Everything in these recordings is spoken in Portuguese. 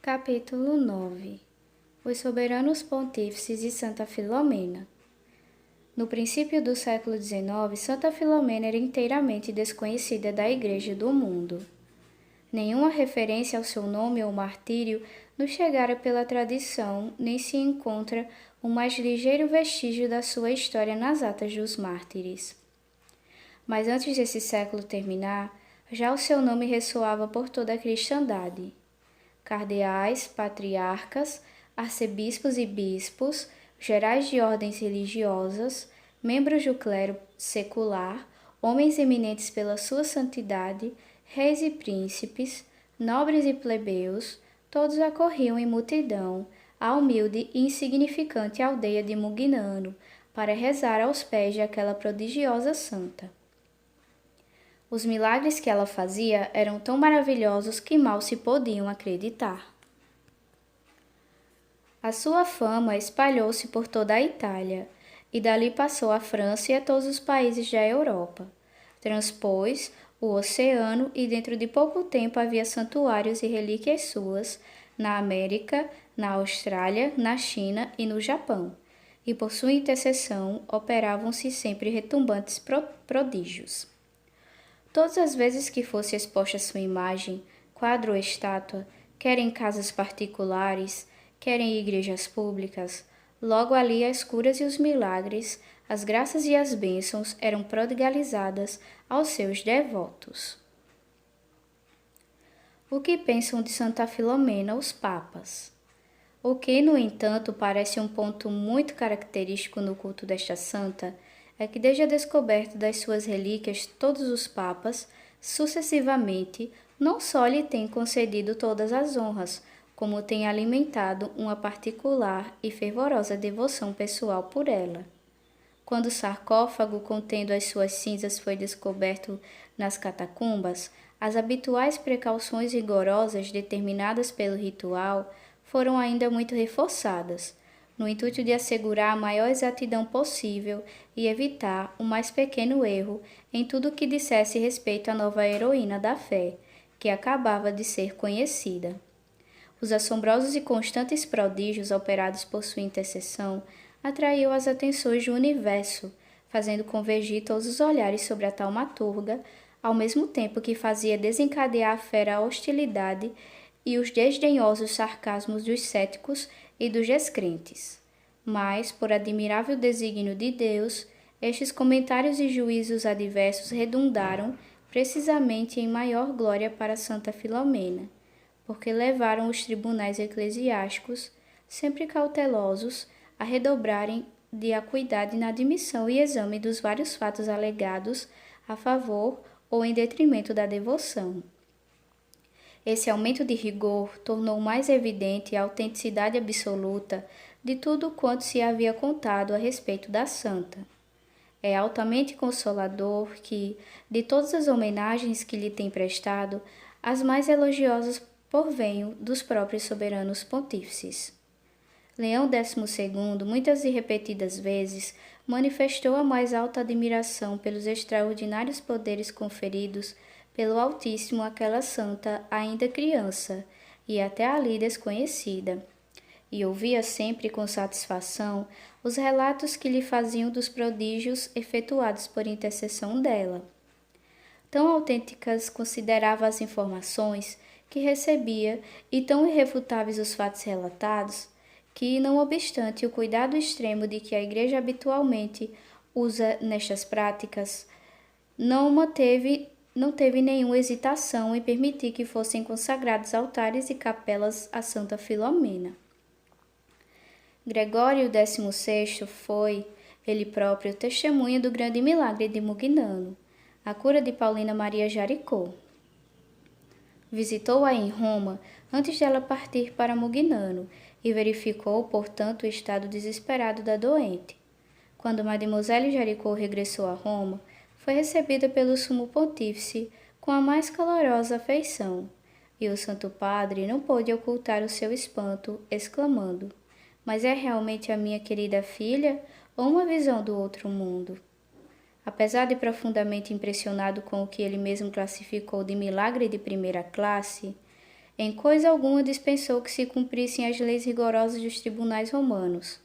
Capítulo 9. Os soberanos pontífices de Santa Filomena. No princípio do século XIX, Santa Filomena era inteiramente desconhecida da Igreja do mundo. Nenhuma referência ao seu nome ou martírio nos chegara pela tradição, nem se encontra o mais ligeiro vestígio da sua história nas atas dos mártires. Mas antes desse século terminar, já o seu nome ressoava por toda a cristandade. Cardeais, patriarcas, arcebispos e bispos, gerais de ordens religiosas, membros do clero secular, homens eminentes pela sua santidade, reis e príncipes, nobres e plebeus, todos acorriam em multidão à humilde e insignificante aldeia de Mugnano para rezar aos pés daquela prodigiosa santa. Os milagres que ela fazia eram tão maravilhosos que mal se podiam acreditar. A sua fama espalhou-se por toda a Itália, e dali passou à França e a todos os países da Europa. Transpôs o oceano e dentro de pouco tempo havia santuários e relíquias suas na América, na Austrália, na China e no Japão, e por sua intercessão operavam-se sempre retumbantes prodígios. Todas as vezes que fosse exposta sua imagem, quadro ou estátua, quer em casas particulares, quer em igrejas públicas, logo ali as curas e os milagres, as graças e as bênçãos eram prodigalizadas aos seus devotos. O que pensam de Santa Filomena os papas? O que, no entanto, parece um ponto muito característico no culto desta santa é que desde a descoberta das suas relíquias todos os papas, sucessivamente, não só lhe têm concedido todas as honras, como têm alimentado uma particular e fervorosa devoção pessoal por ela. Quando o sarcófago contendo as suas cinzas foi descoberto nas catacumbas, as habituais precauções rigorosas determinadas pelo ritual foram ainda muito reforçadas, no intuito de assegurar a maior exatidão possível e evitar o mais pequeno erro em tudo o que dissesse respeito à nova heroína da fé, que acabava de ser conhecida. Os assombrosos e constantes prodígios operados por sua intercessão atraíam as atenções do universo, fazendo convergir todos os olhares sobre a taumaturga, ao mesmo tempo que fazia desencadear a fera hostilidade e os desdenhosos sarcasmos dos céticos e dos descrentes. Mas, por admirável desígnio de Deus, estes comentários e juízos adversos redundaram precisamente em maior glória para Santa Filomena, porque levaram os tribunais eclesiásticos, sempre cautelosos, a redobrarem de acuidade na admissão e exame dos vários fatos alegados a favor ou em detrimento da devoção. Esse aumento de rigor tornou mais evidente a autenticidade absoluta de tudo quanto se havia contado a respeito da santa. É altamente consolador que, de todas as homenagens que lhe tem prestado, as mais elogiosas porvenham dos próprios soberanos pontífices. Leão XII, muitas e repetidas vezes, manifestou a mais alta admiração pelos extraordinários poderes conferidos pelo Altíssimo àquela santa ainda criança e até ali desconhecida, e ouvia sempre com satisfação os relatos que lhe faziam dos prodígios efetuados por intercessão dela. Tão autênticas considerava as informações que recebia e tão irrefutáveis os fatos relatados, que, não obstante o cuidado extremo de que a Igreja habitualmente usa nestas práticas, não teve nenhuma hesitação em permitir que fossem consagrados altares e capelas a Santa Filomena. Gregório XVI foi, ele próprio, testemunha do grande milagre de Mugnano, a cura de Paulina Maria Jaricó. Visitou-a em Roma antes dela partir para Mugnano e verificou, portanto, o estado desesperado da doente. Quando Mademoiselle Jaricó regressou a Roma, foi recebida pelo Sumo Pontífice com a mais calorosa afeição, e o Santo Padre não pôde ocultar o seu espanto, exclamando: "Mas é realmente a minha querida filha ou uma visão do outro mundo?" Apesar de profundamente impressionado com o que ele mesmo classificou de milagre de primeira classe, Em coisa alguma dispensou que se cumprissem as leis rigorosas dos tribunais romanos.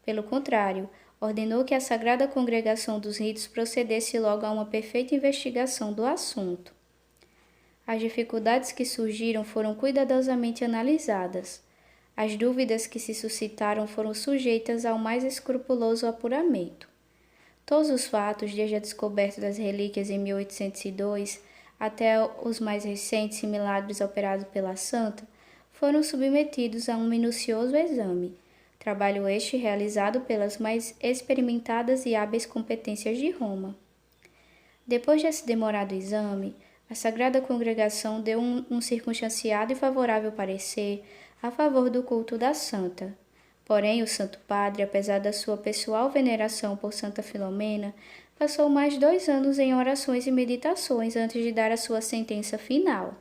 Pelo contrário, ordenou que a Sagrada Congregação dos Ritos procedesse logo a uma perfeita investigação do assunto. As dificuldades que surgiram foram cuidadosamente analisadas. As dúvidas que se suscitaram foram sujeitas ao mais escrupuloso apuramento. Todos os fatos, desde a descoberta das relíquias em 1802 até os mais recentes milagres operados pela santa, foram submetidos a um minucioso exame, trabalho este realizado pelas mais experimentadas e hábeis competências de Roma. Depois desse demorado exame, a Sagrada Congregação deu um circunstanciado e favorável parecer a favor do culto da santa. Porém, o Santo Padre, apesar da sua pessoal veneração por Santa Filomena, passou mais 2 anos em orações e meditações antes de dar a sua sentença final.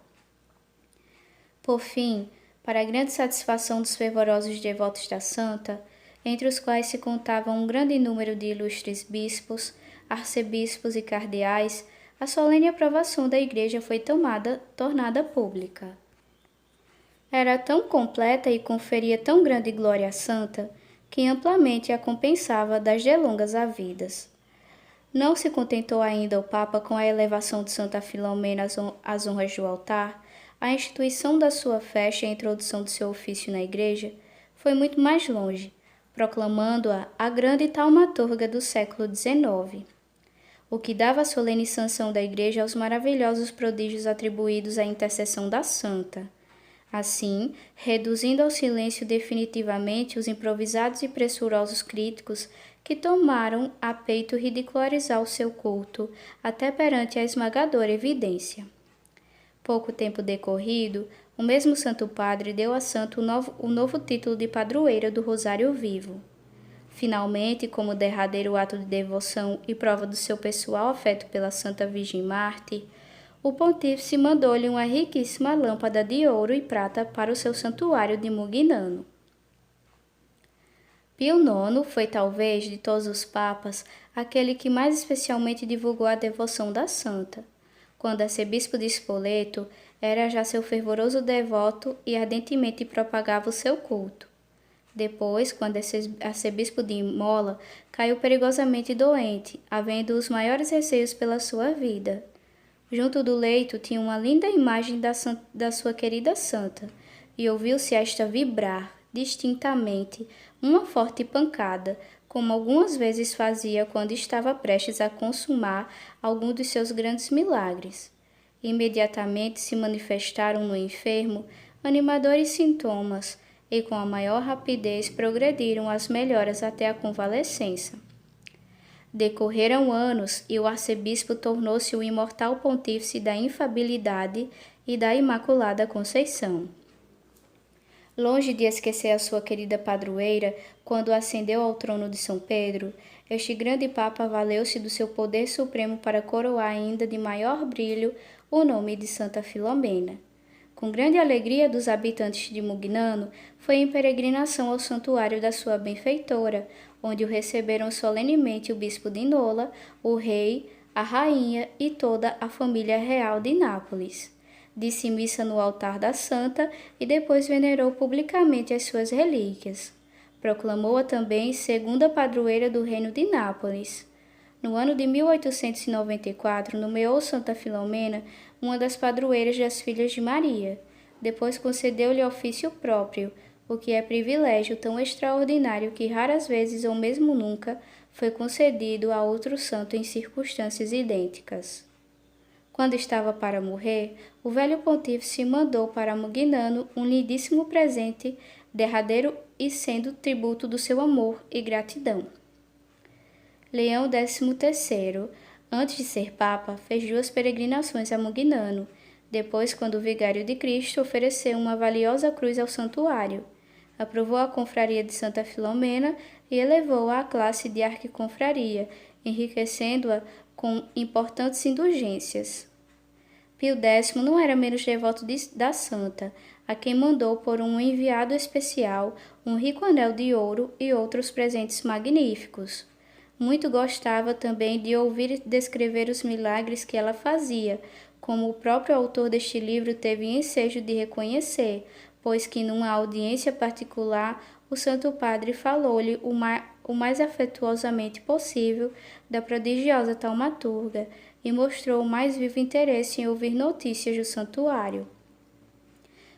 Por fim, para a grande satisfação dos fervorosos devotos da santa, entre os quais se contavam um grande número de ilustres bispos, arcebispos e cardeais, a solene aprovação da Igreja foi tornada pública. Era tão completa e conferia tão grande glória à santa, que amplamente a compensava das delongas havidas. Não se contentou ainda o Papa com a elevação de Santa Filomena às honras do altar. A instituição da sua festa e a introdução do seu ofício na Igreja foi muito mais longe, proclamando-a a grande taumaturga do século XIX, o que dava a solene sanção da Igreja aos maravilhosos prodígios atribuídos à intercessão da santa. Assim, reduzindo ao silêncio definitivamente os improvisados e pressurosos críticos que tomaram a peito ridicularizar o seu culto, até perante a esmagadora evidência. Pouco tempo decorrido, o mesmo Santo Padre deu à santa o novo título de padroeira do Rosário Vivo. Finalmente, como derradeiro ato de devoção e prova do seu pessoal afeto pela Santa Virgem Mártir, o pontífice mandou-lhe uma riquíssima lâmpada de ouro e prata para o seu santuário de Mugnano. Pio IX foi talvez, de todos os papas, aquele que mais especialmente divulgou a devoção da santa. Quando arcebispo de Spoleto, era já seu fervoroso devoto e ardentemente propagava o seu culto. Depois, quando arcebispo de Imola, caiu perigosamente doente, havendo os maiores receios pela sua vida. Junto do leito tinha uma linda imagem da sua querida santa, e ouviu-se esta vibrar, distintamente, uma forte pancada, como algumas vezes fazia quando estava prestes a consumar algum dos seus grandes milagres. Imediatamente se manifestaram no enfermo animadores sintomas, e com a maior rapidez progrediram as melhoras até a convalescença. Decorreram anos e o arcebispo tornou-se o imortal pontífice da infabilidade e da Imaculada Conceição. Longe de esquecer a sua querida padroeira, quando ascendeu ao trono de São Pedro, este grande Papa valeu-se do seu poder supremo para coroar ainda de maior brilho o nome de Santa Filomena. Com grande alegria dos habitantes de Mugnano, foi em peregrinação ao santuário da sua benfeitora, onde o receberam solenemente o bispo de Nola, o rei, a rainha e toda a família real de Nápoles. Disse missa no altar da santa e depois venerou publicamente as suas relíquias. Proclamou-a também segunda padroeira do reino de Nápoles. No ano de 1894, nomeou Santa Filomena uma das padroeiras das filhas de Maria. Depois concedeu-lhe ofício próprio, o que é privilégio tão extraordinário que raras vezes ou mesmo nunca foi concedido a outro santo em circunstâncias idênticas. Quando estava para morrer, o velho pontífice mandou para Mugnano um lindíssimo presente, derradeiro e sendo tributo do seu amor e gratidão. Leão XIII, antes de ser papa, fez 2 peregrinações a Mugnano. Depois, quando o vigário de Cristo ofereceu uma valiosa cruz ao santuário, aprovou a confraria de Santa Filomena e elevou-a à classe de arquiconfraria, enriquecendo-a com importantes indulgências. Pio X não era menos devoto da santa, a quem mandou por um enviado especial um rico anel de ouro e outros presentes magníficos. Muito gostava também de ouvir descrever os milagres que ela fazia, como o próprio autor deste livro teve ensejo de reconhecer, pois que numa audiência particular o Santo Padre falou-lhe o mais afetuosamente possível da prodigiosa taumaturga e mostrou o mais vivo interesse em ouvir notícias do santuário.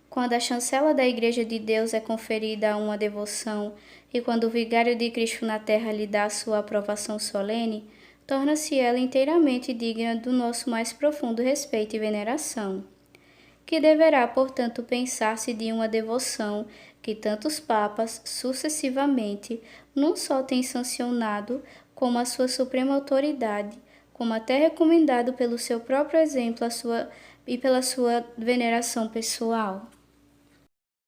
Quando a chancela da Igreja de Deus é conferida a uma devoção e quando o Vigário de Cristo na Terra lhe dá sua aprovação solene, torna-se ela inteiramente digna do nosso mais profundo respeito e veneração. Que deverá, portanto, pensar-se de uma devoção que tantos papas, sucessivamente, não só têm sancionado como a sua suprema autoridade, como até recomendado pelo seu próprio exemplo e pela sua veneração pessoal?